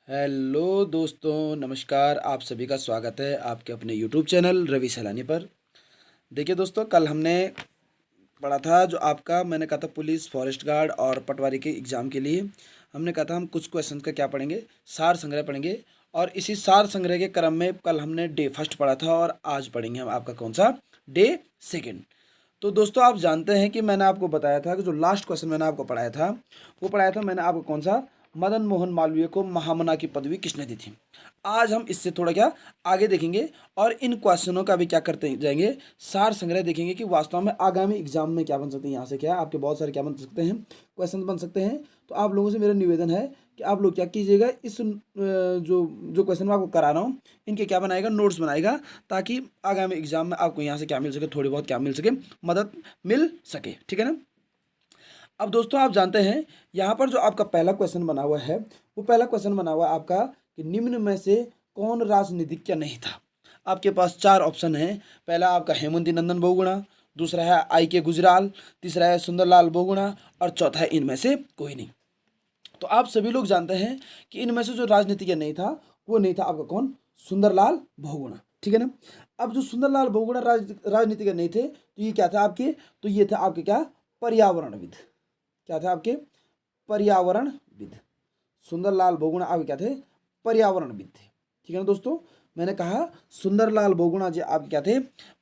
Hello दोस्तों, नमस्कार। आप सभी का स्वागत है आपके अपने यूट्यूब चैनल रवि सैलानी पर। देखिए दोस्तों, कल हमने पढ़ा था जो आपका मैंने कहा था पुलिस, फॉरेस्ट गार्ड और पटवारी के एग्ज़ाम के लिए हमने कहा था हम कुछ क्वेश्चन का क्या पढ़ेंगे, सार संग्रह पढ़ेंगे। और इसी सार संग्रह के क्रम में कल हमने डे फर्स्ट पढ़ा था और आज पढ़ेंगे हम आपका कौन सा, डे सेकेंड। तो दोस्तों, आप जानते हैं कि मैंने आपको बताया था कि जो लास्ट क्वेश्चन मैंने आपको पढ़ाया था वो पढ़ाया था मैंने आपको कौन सा, मदन मोहन मालवीय को महामना की पदवी किसने दी थी। आज हम इससे थोड़ा क्या आगे देखेंगे और इन क्वेश्चनों का भी क्या करते जाएंगे, सार संग्रह देखेंगे कि वास्तव में आगामी एग्जाम में क्या बन सकते हैं। यहाँ से क्या आपके बहुत सारे क्या बन सकते हैं, क्वेश्चन बन सकते हैं। तो आप लोगों से मेरा निवेदन है कि आप लोग क्या कीजिएगा, इस जो जो क्वेश्चन मैं आपको करा रहा हूँ इनके क्या बनाएगा, नोट्स बनाएगा, ताकि आगामी एग्जाम में आपको यहाँ से क्या मिल सके, थोड़ी बहुत क्या मिल सके, मदद मिल सके। ठीक है ना। अब दोस्तों, आप जानते हैं यहाँ पर जो आपका पहला क्वेश्चन बना हुआ है वो पहला क्वेश्चन बना हुआ है आपका कि निम्न में से कौन राजनीतिज्ञ नहीं था। आपके पास चार ऑप्शन हैं। पहला आपका हेमंती नंदन बहुगुणा, दूसरा है आई के गुजराल, तीसरा है सुंदरलाल बहुगुणा और चौथा है इनमें से कोई नहीं। तो आप सभी लोग जानते हैं कि इनमें से जो राजनीतिज्ञ नहीं था वो नहीं था आपका कौन, सुंदरलाल बहुगुणा। ठीक है ना। अब जो सुंदरलाल बहुगुणा राजनीतिज्ञ नहीं थे तो ये क्या था आपके, तो ये था आपके क्या, पर्यावरणविद। क्या थे आपके, पर्यावरणविद। सुंदरलाल बहुगुणा आपके क्या थे, पर्यावरणविद थे। ठीक है ना दोस्तों। मैंने कहा सुंदरलाल बहुगुणा जी आपके क्या थे,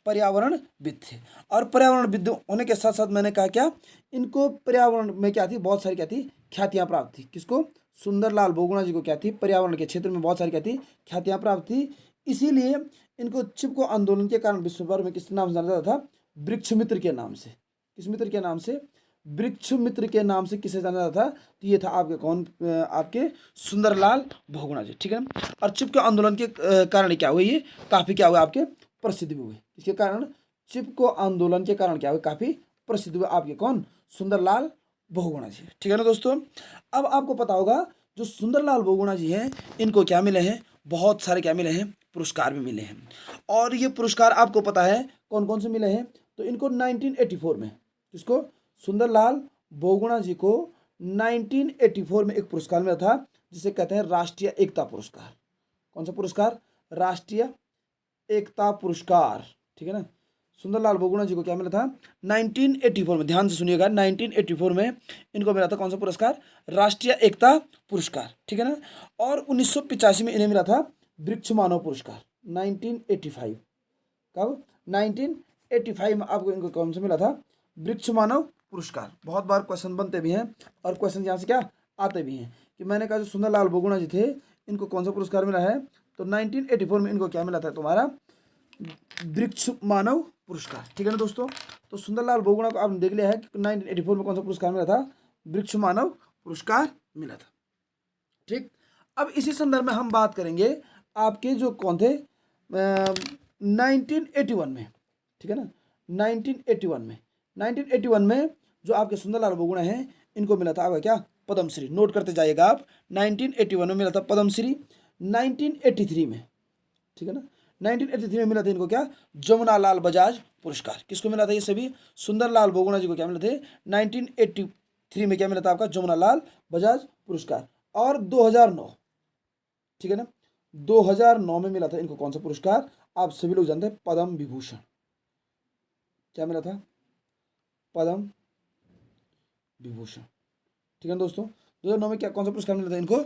पर्यावरणविद थे। और पर्यावरणविद होने के साथ साथ मैंने कहा क्या, इनको पर्यावरण में क्या थी, बहुत सारी क्या थी, ख्यातियां प्राप्त थी। किसको, सुंदरलाल बहुगुणा जी को क्या थी, पर्यावरण के क्षेत्र में बहुत सारी क्या थी, ख्यातियां प्राप्त थी। इसीलिए इनको चिपको आंदोलन के कारण विश्व भर में किस नाम से जाना जाता था, वृक्ष मित्र के नाम से। किस मित्र के नाम से, वृक्ष मित्र के नाम से किसे जाना जाता था, तो ये था आपके कौन, आपके सुंदरलाल बहुगुणा जी। ठीक है ना। और चिपको आंदोलन के कारण क्या हुए, ये काफी क्या हुए आपके, प्रसिद्ध भी हुए। इसके कारण चिपको आंदोलन के कारण क्या हुए, काफी प्रसिद्ध हुए आपके कौन, सुंदरलाल बहुगुणा जी। ठीक है ना दोस्तों। अब आपको पता होगा जो सुंदरलाल बहुगुणा जी हैं इनको क्या मिले हैं, बहुत सारे क्या मिले हैं, पुरस्कार भी मिले हैं। और ये पुरस्कार आपको पता है कौन कौन से मिले हैं, तो इनको 1984 में, किसको, सुंदरलाल बहुगुणा जी को 1984 में एक पुरस्कार मिला था जिसे कहते हैं राष्ट्रीय एकता पुरस्कार। कौन सा पुरस्कार, राष्ट्रीय एकता पुरस्कार। ठीक है ना। सुंदरलाल बहुगुणा जी को क्या मिला था 1984 में, ध्यान से सुनिएगा, 1984 में इनको मिला था कौन सा पुरस्कार, राष्ट्रीय एकता पुरस्कार। ठीक है ना। और 1985 में इन्हें मिला था वृक्ष मानव पुरस्कार। 1985, कब, 1985 में आपको इनको कौन सा मिला था, वृक्ष मानव पुरस्कार। बहुत बार क्वेश्चन बनते भी हैं और क्वेश्चन यहाँ से क्या आते भी हैं कि मैंने कहा जो सुंदरलाल बहुगुणा जी थे इनको कौन सा पुरस्कार मिला है, तो 1984 में इनको क्या मिला था तुम्हारा, वृक्ष मानव पुरस्कार। ठीक है ना दोस्तों। तो सुंदरलाल बहुगुणा को आपने देख लिया है कि 1984 में कौन सा पुरस्कार मिला था, वृक्ष मानव पुरस्कार मिला था। ठीक। अब इसी संदर्भ में हम बात करेंगे आपके जो कौन थे 1981 में। ठीक है ना। 1981 में जो आपके सुंदरलाल बहुगुणा हैं इनको मिला था आपका क्या, पद्मश्री। नोट करते जाइएगा आप, 1981 में मिला था पद्मश्री। 1983 में, ठीक है ना, 1983 में मिला था इनको क्या, जमुनालाल बजाज पुरस्कार। किसको मिला था, ये सभी सुंदरलाल बहुगुणा जी को क्या मिला थे 1983 में, क्या मिला था आपका, जमुनालाल बजाज पुरस्कार। और 2009, ठीक है ना, 2009 में मिला था इनको कौन सा पुरस्कार, आप सभी लोग जानते हैं, पद्म विभूषण। क्या मिला था, पद्म विभूषण। ठीक है दोस्तों। 2009 में क्या कौन सा पुरस्कार मिला था इनको,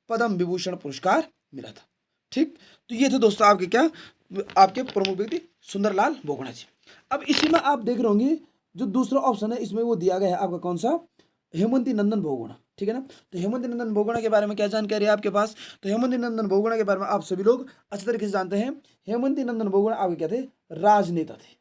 पद्म विभूषण पुरस्कार मिला था। ठीक। तो ये थे दोस्तों आपके क्या, आपके प्रमुख व्यक्ति सुंदरलाल बहुगुणा जी। अब इसी में आप देख रहे होंगे जो दूसरा ऑप्शन है इसमें वो दिया गया है आपका कौन सा, हेमंती नंदन बहुगुणा। ठीक है ना। तो हेमंती नंदन बहुगुणा के बारे में क्या जानकारी है आपके पास, तो हेमंती नंदन बहुगुणा के बारे में आप सभी लोग अच्छी तरीके से जानते हैं। हेमंती नंदन बहुगुणा आपके क्या थे, राजनेता थे।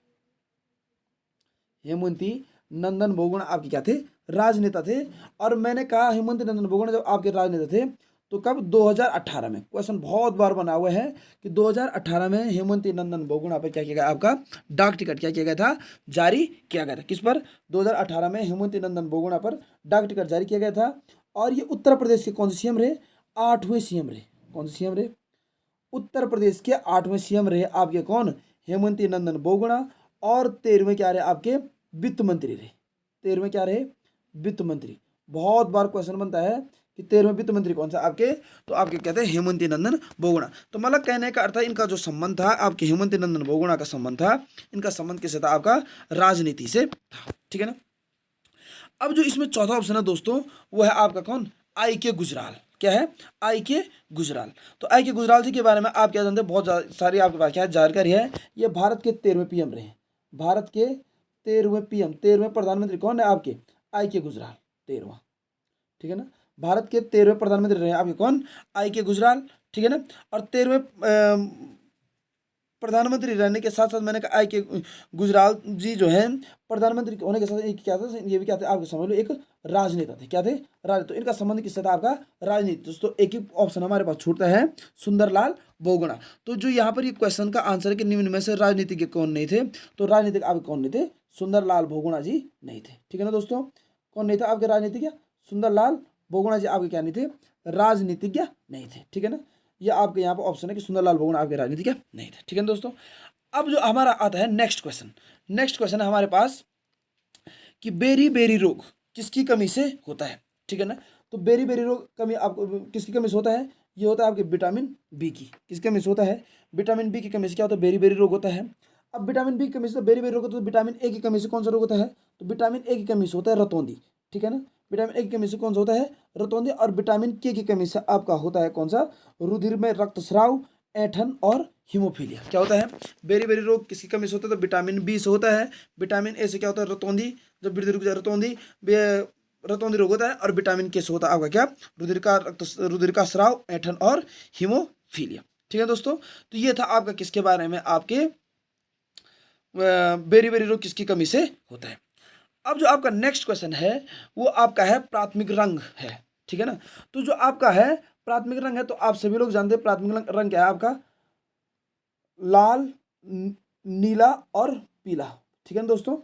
हेमंती नंदन बहुगुणा आपके क्या थे, राजनेता थे। और मैंने कहा हेमंती नंदन बहुगुणा जब आपके राजनेता थे तो कब, 2018 में। क्वेश्चन बहुत बार बना हुआ है कि 2018 में हेमंती नंदन बहुगुणा पर क्या किया गया, आपका डाक टिकट क्या किया गया था, जारी किया गया था। किस पर, 2018 में हेमंती नंदन बहुगुणा पर डाक टिकट जारी किया गया था। और ये उत्तर प्रदेश के कौन से सीएम रहे, 8वें सीएम रहे। कौन से सीएम रहे, उत्तर प्रदेश के 8वें सीएम रहे आपके कौन, हेमंती नंदन बहुगुणा। और 13वें क्या रहे आपके, वित्त मंत्री रहे। 13वें क्या रहे, वित्त मंत्री। बहुत बार क्वेश्चन बनता है कि 13वें वित्त मंत्री कौन सा आपके, तो आपके कहते हैं हेमंती नंदन बहुगुणा। तो मतलब कहने का अर्थ है इनका जो संबंध था आपके हेमंती नंदन बहुगुणा का संबंध था, इनका संबंध किससे था, आपका राजनीति से था, ठीक है ना। अब जो इसमें चौथा ऑप्शन है दोस्तों, वो है आपका कौन, आई के गुजराल। क्या है, आई के गुजराल। तो आई के गुजराल जी के बारे में आप क्या जानते हैं, बहुत सारी आपके पास क्या है जानकारी है। ये भारत के 13वें पीएम रहे, भारत के 13वें पीएम, 13वें प्रधानमंत्री कौन है आपके, आई के गुजराल, 13वां, ठीक है ना। भारत के 13वें प्रधानमंत्री रहे आपके कौन, आई के गुजराल, ठीक है ना। और 13वें प्रधानमंत्री रहने के साथ साथ मैंने कहा आई के गुजराल जी जो हैं प्रधानमंत्री होने के साथ एक क्या था, ये भी क्या थे आपके समझ लो, एक राजनेता थे। क्या थे, राज। तो इनका संबंध किससे था, आपका राजनीति। दोस्तों एक ही ऑप्शन हमारे पास छूटता है, सुंदरलाल बहुगुणा। तो जो यहाँ पर ये क्वेश्चन का आंसर है कि निम्न में से राजनीतिज्ञ कौन नहीं थे, तो राजनीतिक आपके कौन नहीं थे, सुंदरलाल बहुगुणा जी नहीं थे, ठीक है ना दोस्तों। कौन नहीं था आपके राजनीतिज्ञ, सुंदरलाल बहुगुणा जी आपके क्या नहीं थे, राजनीतिज्ञ नहीं थे, ठीक है ना। ये आपके यहाँ पर ऑप्शन है कि सुंदरलाल बहुगुणा आपके राजनीतिज्ञ नहीं थे, ठीक है ना दोस्तों। अब जो हमारा आता है नेक्स्ट क्वेश्चन, नेक्स्ट क्वेश्चन है हमारे पास कि बेरी बेरी रोग किसकी कमी से होता है, ठीक है ना। तो बेरी बेरी रोग कमी आपको किसकी कमी से होता है, ये होता है आपके विटामिन बी की, किसकी कमी से होता है, विटामिन बी की कमी से क्या होता है, बेरी बेरी रोग होता है। अब विटामिन बी की कमी से बेरी बेरी रोग होता है, तो विटामिन ए की कमी से कौन सा रोग होता है, तो विटामिन ए की कमी से होता है रतौंधी, ठीक है ना। विटामिन ए की कमी से कौन सा होता है, रतौंधी। और विटामिन के की कमी से आपका होता है कौन सा, रुधिर में रक्तस्राव, ऐंठन और हीमोफीलिया। क्या होता है, बेरी बेरी रोग किसकी कमी से होता है, तो विटामिन बी से होता है। विटामिन ए से क्या होता है, रतौंधी, जब वृद्धि रुक जाए रतौंधी, रतौंधी रोग होता है। और विटामिन के से होता है आपका क्या, रुधिर का स्राव, ऐंठन और हीमोफीलिया, ठीक है दोस्तों। तो ये था आपका किसके बारे में, आपके बेरी बेरी रोग किसकी कमी से होता है। अब जो आपका नेक्स्ट क्वेश्चन है वो आपका है प्राथमिक रंग है, ठीक है ना। तो जो आपका है प्राथमिक रंग है, तो आप सभी लोग जानते हैं प्राथमिक रंग क्या है आपका, लाल, नीला और पीला, ठीक है ना दोस्तों।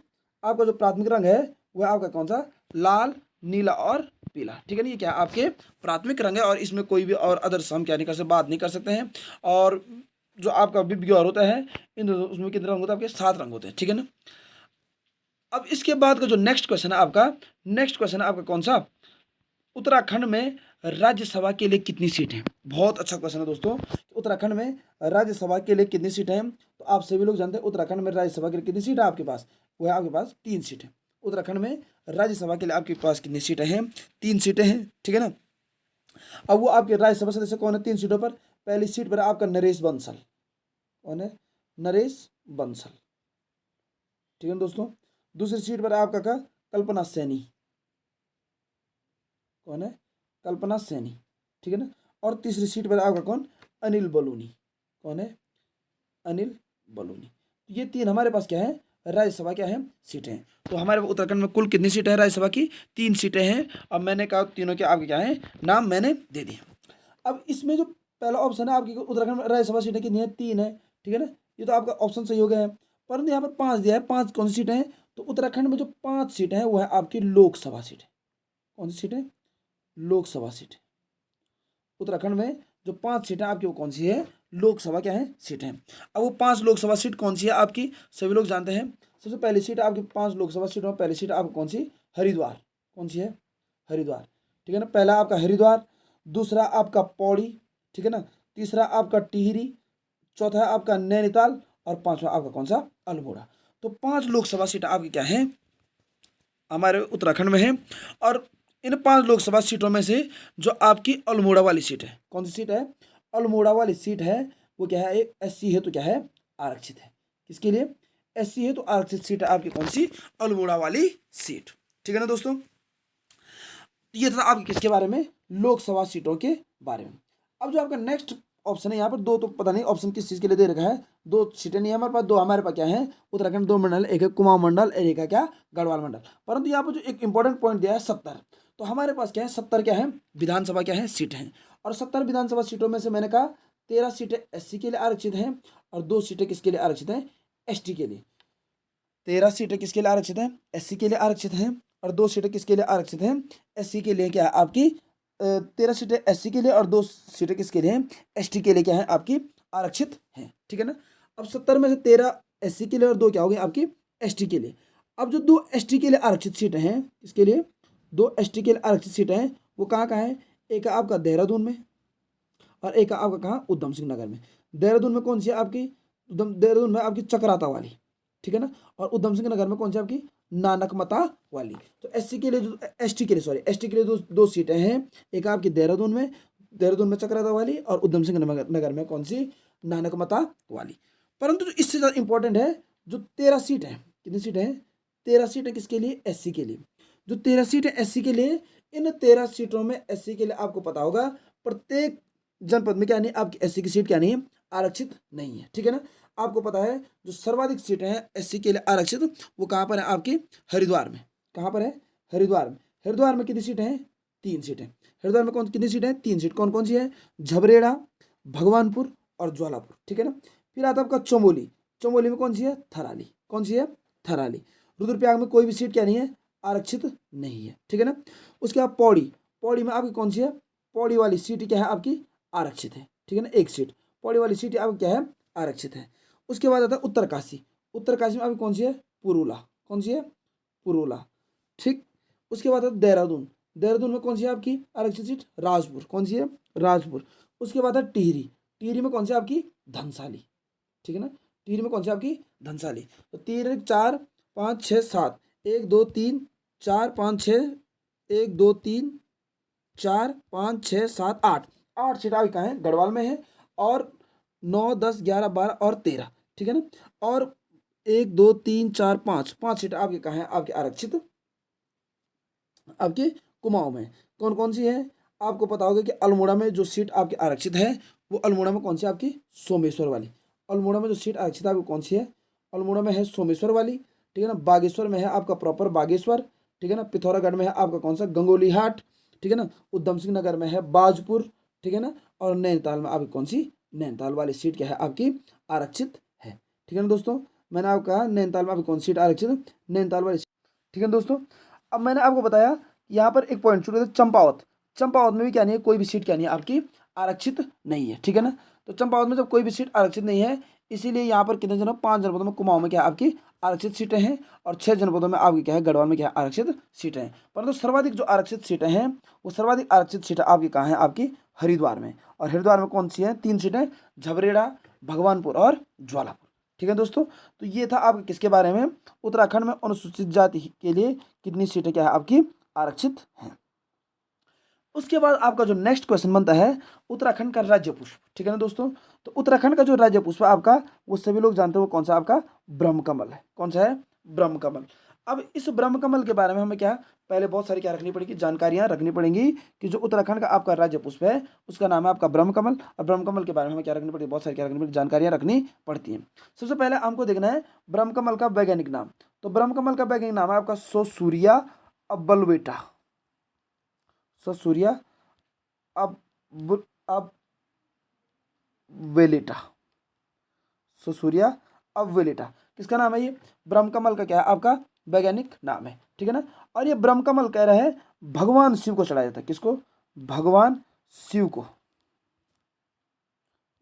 आपका जो प्राथमिक रंग है वह आपका कौन सा, लाल, नीला और पीला, ठीक है ना। ये क्या आपके प्राथमिक रंग है और इसमें कोई भी और अदर्स हम क्या नहीं कर सकते, बात नहीं कर सकते हैं। और जो आपका विबग्योर होता है इन उसमें कितने रंग होते हैं आपके, 7 रंग होते हैं, ठीक है ना। अब इसके बाद का जो नेक्स्ट क्वेश्चन है आपका, नेक्स्ट क्वेश्चन है आपका कौन सा, उत्तराखंड में राज्यसभा के लिए कितनी सीट हैं। बहुत अच्छा क्वेश्चन है दोस्तों, उत्तराखंड में राज्यसभा के लिए कितनी सीट हैं। तो आप सभी लोग जानते हैं उत्तराखंड में राज्यसभा के लिए कितनी सीट है आपके पास, वो है आपके पास 3 सीटें। उत्तराखंड में राज्यसभा के लिए आपके पास कितनी सीटें हैं, 3 सीटें हैं, ठीक है ना। अब वो आपके राज्यसभा सदस्य कौन है 3 सीटों पर, पहली सीट पर आपका नरेश बंसल, कौन है, नरेश बंसल, ठीक है ना दोस्तों। दूसरी सीट पर आपका क्या, कल्पना सैनी, कौन है, कल्पना सैनी, ठीक है ना। और तीसरी सीट पर आपका कौन, अनिल बलूनी, कौन है, अनिल बलूनी। ये 3 हमारे पास क्या है, राज्यसभा क्या है, सीटें हैं। तो हमारे उत्तराखंड में कुल कितनी सीटें हैं राज्यसभा की, 3 सीटें हैं। अब मैंने कहा तीनों के आपके क्या है, नाम मैंने दे दिए। अब इसमें जो पहला ऑप्शन है आपकी उत्तराखंड में राज्यसभा सीटें कितनी है, 3 है, ठीक है ना। ये तो आपका ऑप्शन सही हो गया है, परंतु यहाँ पर 5 दिया है, 5 कौन सी सीटें हैं, तो उत्तराखंड में जो 5 सीटें हैं वो है आपकी लोकसभा सीटें। कौन सी सीटें, लोकसभा सीट। उत्तराखंड में जो 5 सीटें आपकी वो कौन सी है, लोकसभा क्या है, सीट है। अब वो 5 लोकसभा सीट कौन सी है आपकी, सभी लोग जानते हैं। सबसे पहली सीट आपकी 5 लोकसभा सीटों में पहली सीट आपको कौन सी, हरिद्वार, कौन सी है, हरिद्वार, ठीक है ना। पहला आपका हरिद्वार, दूसरा आपका पौड़ी, ठीक है ना, तीसरा आपका टिहरी, चौथा आपका नैनीताल और 5वां आपका कौन सा, अल्मोड़ा। तो 5 लोकसभा सीट आपकी क्या है, हमारे उत्तराखंड में है। और इन 5 लोकसभा सीटों में से जो आपकी अल्मोड़ा वाली सीट है, कौन सी सीट है, अल्मोड़ा वाली सीट है, वो क्या है, एक एससी है तो क्या है, आरक्षित है। किसके लिए, एससी है तो आरक्षित सीट है आपकी कौन सी, अल्मोड़ा वाली सीट, ठीक है ना दोस्तों। ये था आपके किसके बारे में, लोकसभा सीटों के बारे में। अब जो आपका नेक्स्ट ऑप्शन है यहाँ पर, 2 तो पता नहीं ऑप्शन किस चीज़ के लिए दे रखा है, 2 सीटें नहीं है हमारे पास, 2 हमारे पास क्या है, उत्तराखंड 2 मंडल, एक है कुमाऊं मंडल, एक है क्या, गढ़वाल मंडल। परंतु यहाँ पर जो एक इंपॉर्टेंट पॉइंट दिया है 70, तो हमारे पास क्या है, 70 क्या है, विधानसभा क्या है, सीट हैं। और 70 विधानसभा सीटों में से मैंने कहा 13 सीटें एससी के लिए आरक्षित हैं और 2 सीटें किसके लिए आरक्षित हैं, एसटी के लिए। 13 सीटें किसके लिए आरक्षित हैं, एससी के लिए आरक्षित हैं और 2 सीटें किसके लिए आरक्षित हैं, एससी के लिए। क्या है आपकी 13 सीटें एससी के लिए और 2 सीटें किसके लिए हैं, एसटी के लिए क्या है आपकी आरक्षित हैं, ठीक है ना। अब 70 में से 13 एससी के लिए और 2 क्या हो गए आपकी एसटी के लिए। अब जो 2 एसटी के लिए आरक्षित सीटें हैं, किसके लिए, 2 एसटी के लिए आरक्षित सीटें हैं वो कहाँ कहाँ हैं, एक है आपका देहरादून में और एक है आपका कहाँ, उधम सिंह नगर में। देहरादून में कौन सी है आपकी, देहरादून में आपकी चक्राता वाली, ठीक है ना, और उधम सिंह नगर में कौन सी आपकी, नानकमता वाली। तो एससी के लिए जो, एसटी के लिए सॉरी, एसटी के लिए दो दो सीटें हैं, एक आपकी देहरादून में चक्राता वाली, और उधम सिंह नगर में कौन सी, नानकमता वाली। परंतु जो इससे ज़्यादा इंपॉर्टेंट है, जो 13 सीट है, कितनी सीट है, 13 सीट है किसके लिए, एससी के लिए। जो 13 सीट है एससी के लिए, इन 13 सीटों में एससी के लिए आपको पता होगा प्रत्येक जनपद में क्या नहीं, आपकी एससी की सीट क्या नहीं है, आरक्षित नहीं है, ठीक है ना। आपको पता है जो सर्वाधिक सीटें हैं एससी के लिए आरक्षित, वो कहाँ पर है आपकी, हरिद्वार में। कहाँ पर है, हरिद्वार में। हरिद्वार में कितनी सीटें हैं, 3 सीटें। हरिद्वार में कौन कितनी सीटें हैं, 3 सीट। कौन कौन सी है, झबरेड़ा, भगवानपुर और ज्वालापुर, ठीक है ना। फिर आता है आपका चमोली। चमोली में कौन सी है, थराली। कौन सी है, थराली। रुद्रप्रयाग में कोई भी सीट क्या नहीं है, आरक्षित नहीं है, ठीक है ना। उसके बाद पौड़ी। पौड़ी में आपकी कौन सी है, पौड़ी वाली सीट क्या है आपकी, आरक्षित है, ठीक है ना, 1 सीट। पौड़ी वाली सीट आपकी क्या है, आरक्षित है। उसके बाद आता है उत्तरकाशी। उत्तरकाशी में आपकी कौन सी है, पुरुला। कौन सी है, पुरुला, ठीक। उसके बाद आता है देहरादून। देहरादून में कौन सी है आपकी आरक्षित सीट, राजपुर। कौन सी है, राजपुर। उसके बाद है टिहरी। टिहरी में कौन सी आपकी, धनसाली, ठीक है ना। टिहरी में कौन सी आपकी, धनसाली। तो 3 4 5 6 7, 1 2 3 4 5 6, 1 2 3 4 5 6 7 8, 8 सीट आपकी कहाँ है, गढ़वाल में है। और 9 10 11 12 और 13, ठीक है ना। और 1 2 3 4 5, 5 सीट आपके कहाँ है, आपके आरक्षित आपके कुमाऊं में। कौन कौन सी है, आपको पता होगा कि अल्मोड़ा में जो सीट आपकी आरक्षित है, वो अल्मोड़ा में कौन सी आपकी, सोमेश्वर वाली। अल्मोड़ा में जो सीट आरक्षित है आपको कौन सी है, अल्मोड़ा में है सोमेश्वर वाली, ठीक है ना। बागेश्वर में है आपका प्रॉपर बागेश्वर, ठीक है ना। पिथौरागढ़ में है आपका कौन सा, गंगोली हाट, ठीक है ना। उधम सिंह नगर में है बाजपुर, ठीक है ना। और नैनीताल में आपकी कौन सी, नैनीताल वाली सीट क्या है आपकी, आरक्षित है, ठीक है ना दोस्तों। मैंने आपको कहा नैनीताल में आपकी कौन सी सीट आरक्षित है, नैनीताल वाली, ठीक है दोस्तों। अब मैंने आपको बताया यहाँ पर एक पॉइंट छूट, चंपावत। चंपावत में भी क्या नहीं है, कोई भी सीट क्या नहीं है आपकी, आरक्षित नहीं है, ठीक है ना। तो चंपावत में जब कोई भी सीट आरक्षित नहीं है, इसीलिए यहाँ पर कितने जनपद, 5 जनपदों में कुमाऊं में क्या है आपकी आरक्षित सीटें हैं, और 6 जनपदों में आपकी क्या है, गढ़वाल में क्या है, आरक्षित सीटें हैं। परंतु सर्वाधिक जो आरक्षित सीटें हैं, वो सर्वाधिक आरक्षित सीटें आपकी कहाँ हैं, आपकी हरिद्वार में। और हरिद्वार में कौन सी है, 3 सीटें, झबरेड़ा, भगवानपुर और ज्वालापुर, ठीक है दोस्तों। तो ये था आपके किसके बारे में, उत्तराखंड में अनुसूचित जाति के लिए कितनी सीटें क्या है आपकी, आरक्षित हैं। उसके बाद आपका जो नेक्स्ट क्वेश्चन बनता है, उत्तराखंड का राज्य पुष्प, ठीक है ना दोस्तों। तो उत्तराखंड का जो राज्य पुष्प है आपका, वो सभी लोग जानते हो, वो कौन सा आपका, ब्रह्मकमल है। कौन सा है, ब्रह्मकमल। अब इस ब्रह्मकमल के बारे में हमें क्या, पहले बहुत सारी क्या रखनी पड़ेगी, जानकारियां रखनी पड़ेंगी कि जो उत्तराखंड का आपका राज्य पुष्प है, उसका नाम है आपका ब्रह्मकमल। और ब्रह्मकमल के बारे में हमें क्या रखनी पड़ती है, बहुत सारी क्या रखनी पड़ती, जानकारियां रखनी पड़ती हैं। सबसे पहले हमको देखना है ब्रह्मकमल का वैज्ञानिक नाम। तो ब्रह्मकमल का वैज्ञानिक नाम है आपका सोसूरिया अब्बलवेटा। सोसूरिया अब वेलेटा। सोसूरिया अब वेलेटा किसका नाम है, ये ब्रह्मकमल का क्या है आपका वैज्ञानिक नाम है, ठीक है ना। और ये ब्रह्मकमल कह रहे हैं भगवान शिव को चढ़ाया जाता है, किसको, भगवान शिव को।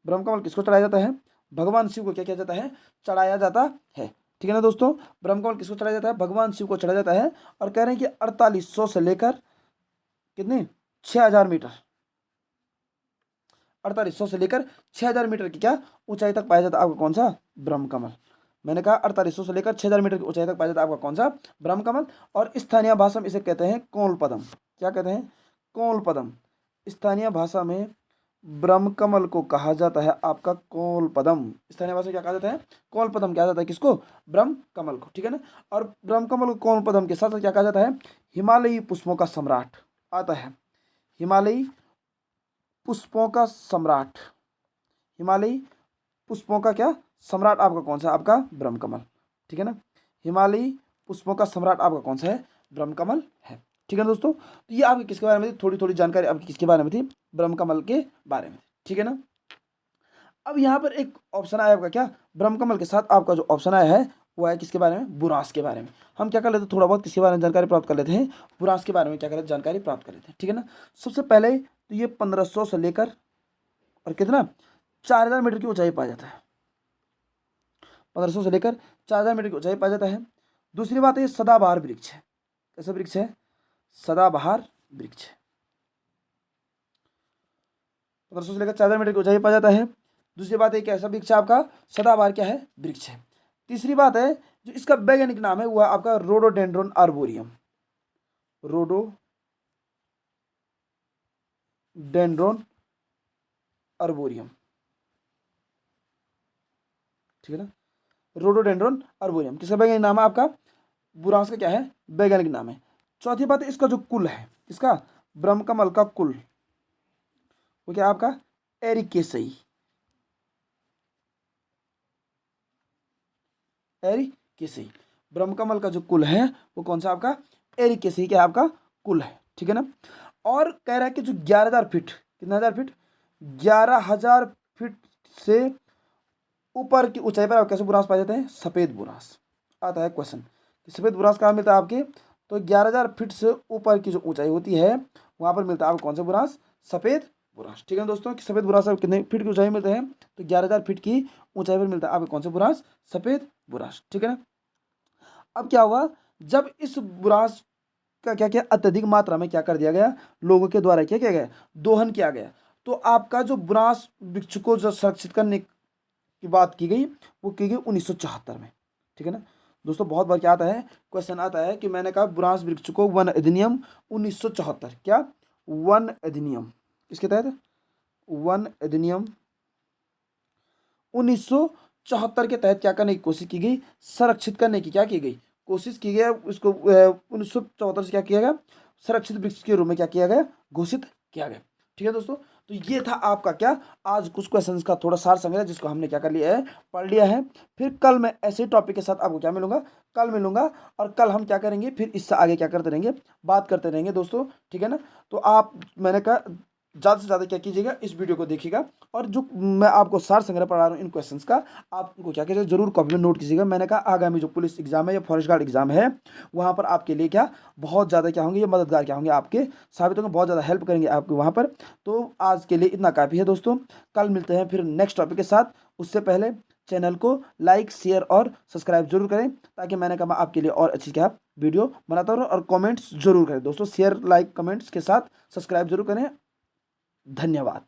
ब्रह्मकमल किसको चढ़ाया जाता है, भगवान शिव को क्या किया जाता है, चढ़ाया जाता है, ठीक है ना दोस्तों। ब्रह्मकमल किसको चढ़ाया जाता है, भगवान शिव को चढ़ाया जाता है। और कह रहे हैं कि 4800 से लेकर कितने, 6000 मीटर, 4800 से लेकर 6000 मीटर की क्या ऊंचाई तक पाया जाता है आपका कौन सा, ब्रह्मकमल। मैंने कहा 4800 से लेकर 6000 मीटर की ऊंचाई तक पाया जाता है आपका कौन सा, ब्रह्मकमल। और स्थानीय भाषा में इसे कहते हैं कोलपदम। क्या कहते हैं, कोलपदम। स्थानीय भाषा में ब्रह्मकमल को कहा जाता है आपका कोलपदम। स्थानीय भाषा में क्या कहा जाता है, कोलपदम कहा जाता है, किसको, ब्रह्मकमल को, ठीक है ना। और ब्रह्मकमल को कोलपदम के साथ साथ क्या कहा जाता है, हिमालयी पुष्पों का सम्राट आता है। हिमालयी पुष्पों का सम्राट, हिमालयी पुष्पों का क्या सम्राट आपका कौन सा, आपका ब्रह्मकमल, ठीक है ना। हिमालयी पुष्पों का सम्राट आपका कौन सा है, ब्रह्मकमल है, ठीक है दोस्तों। तो ये आपके किसके बारे में थी, थोड़ी थोड़ी जानकारी आपकी किसके बारे में थी, ब्रह्मकमल के बारे में, ठीक है ना। अब यहाँ पर एक ऑप्शन आया आपका क्या, ब्रह्मकमल के साथ आपका जो ऑप्शन आया है वो है किसके बारे में, बुरांस के बारे में। हम क्या कर लेते हैं, थोड़ा बहुत किसके बारे में जानकारी प्राप्त कर लेते हैं, बुरांस के बारे में क्या कर लेते हैं, जानकारी प्राप्त कर लेते हैं, ठीक है ना। सबसे पहले तो ये 1500 से लेकर और कितना 4000 मीटर की ऊंचाई पाया जाता है। 1500 से लेकर 4000 मीटर की ऊंचाई पाया जाता है। दूसरी बात है ये सदाबहार वृक्ष है। कैसा वृक्ष है, सदाबहार वृक्ष, 1500 से लेकर 4000 मीटर की ऊंचाई पाया जाता है। दूसरी बात है, कैसा वृक्ष है आपका, सदाबहार क्या है, वृक्ष है। तीसरी बात है, जो इसका वैज्ञानिक नाम है वो है आपका रोडोडेंड्रोन आर्बोरियम, रोडोडेंड्रोन आर्बोरियम, ठीक है ना, रोडोडेंड्रोन आर्बोरियम किसका वैज्ञानिक नाम है आपका, बुरांस का क्या है, वैज्ञानिक नाम है। चौथी बात है, इसका जो कुल है, इसका ब्रह्मकमल का कुल वो क्या है आपका, एरिकेसई, एरिकेसई। ब्रह्मकमल का जो कुल है वो कौन सा आपका, एरिकेसई क्या है आपका कुल है, ठीक है ना। और कह रहा है कि जो 11,000 फीट, कितना हज़ार फीट, 11,000 फीट से ऊपर की ऊंचाई पर आप कैसे बुरांस पाए जाते हैं, सफ़ेद बुरांस। आता है क्वेश्चन कि सफ़ेद बुरांस कहाँ मिलता है आपके, तो 11,000 फीट से ऊपर की जो ऊंचाई होती है वहाँ पर मिलता है आपको कौन सा बुरांस, सफ़ेद बुरांस, ठीक है दोस्तों। कि सफ़ेद बुरांस कितने फीट की ऊंचाई मिलते हैं, तो 11,000 फीट की ऊंचाई पर मिलता है आपको कौन सा बुरांस, सफ़ेद बुरांस, ठीक है ना। अब क्या हुआ, जब इस बुरांस का क्या क्या अत्यधिक मात्रा में क्या कर दिया गया, लोगों के द्वारा क्या किया गया, दोहन किया गया, तो आपका जो बुरांस वृक्ष को जो संरक्षित करने की बात की गई वो की गई 1974 में, ठीक है ना दोस्तों। बहुत बार क्या आता है, क्वेश्चन आता है कि मैंने कहा बुरांस वृक्ष को वन अधिनियम 1974, क्या वन अधिनियम, इसके तहत वन अधिनियम 1974 के तहत क्या करने की कोशिश की गई, संरक्षित करने की क्या की गई, कोशिश की गई। उसको 1974 से क्या किया गया, संरक्षित वृक्ष के रूप में क्या किया गया, घोषित किया गया, ठीक है दोस्तों। तो ये था आपका क्या, आज कुछ क्वेश्चंस का थोड़ा सार संग्रह जिसको हमने क्या कर लिया है, पढ़ लिया है। फिर कल मैं ऐसे टॉपिक के साथ आपको क्या मिलूंगा, कल मिलूंगा, और कल हम क्या करेंगे, फिर इससे आगे क्या करते रहेंगे, बात करते रहेंगे दोस्तों, ठीक है ना। तो आप, मैंने कहा ज़्यादा से ज़्यादा क्या कीजिएगा, इस वीडियो को देखिएगा, और जो मैं आपको सार संग्रह पढ़ा रहा हूँ इन क्वेश्चंस का, आपको क्या कीजिएगा, जरूर कॉपी में नोट कीजिएगा। मैंने कहा आगामी जो पुलिस एग्जाम है या फॉरेस्ट गार्ड एग्जाम है वहाँ पर आपके लिए क्या बहुत ज़्यादा क्या होंगे, ये मददगार क्या होंगे, आपके साबित होंगे, बहुत ज़्यादा हेल्प करेंगे आपको वहाँ पर। तो आज के लिए इतना काफ़ी है दोस्तों, कल मिलते हैं फिर नेक्स्ट टॉपिक के साथ। उससे पहले चैनल को लाइक, शेयर और सब्सक्राइब जरूर करें, ताकि मैंने कहा आपके लिए और अच्छी क्या वीडियो बनाता रहूँ। और कमेंट्स जरूर करें दोस्तों, शेयर, लाइक, कमेंट्स के साथ सब्सक्राइब जरूर करें। धन्यवाद।